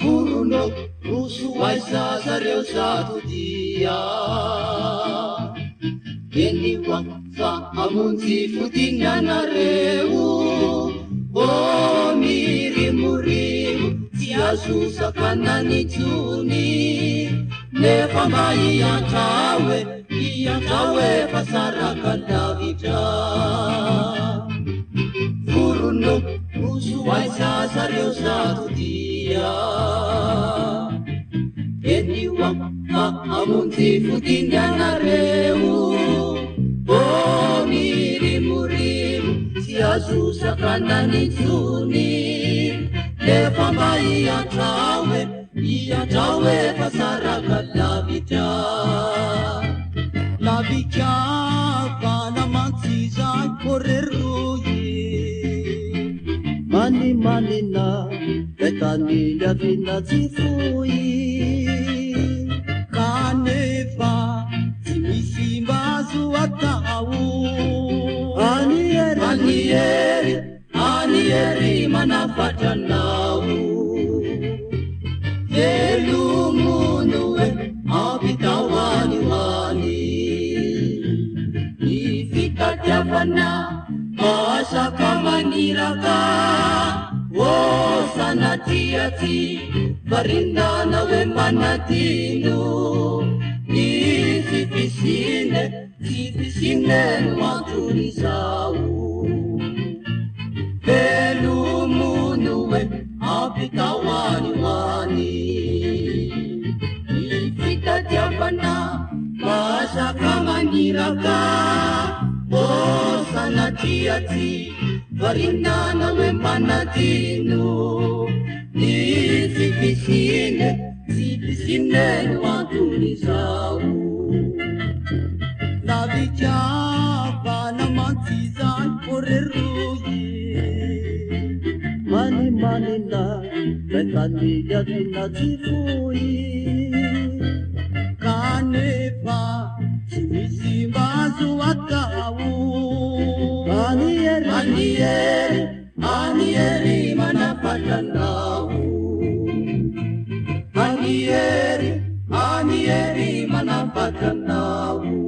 Forono rosoay sazareo zato dia eniwa fa amonjy fodinanareo o mirimorimo tsy azo sakanany tsony nefa mba iantrao e fasaraka davitra forono rosoay sazareo zato dia eniwa fa amonjy fodinanareo o mirimorimo tsy azo sakanany tsony nefa mba iantrao e fasaraka lavitra vanamantsy zay koreroye manimanina etany liavina tsy foy kanefa tsy misy mbazo atao anieri manafatranao velomono e ampitao anioany ny fitadiavana masaka maniraka o sanatiaty varinana hoe manadino ny fipisine no antony zao velomono e ampitao anioany ny fitadiavana masaka maniraka o sanatiaty varinana hoe manadino ny fipisine no antony zao lavitra vanamantsy zay koreroye manimanina etany liavina tsy foy kanefa tsy misy mbazo atao anieri manafatranao anieri manafatranao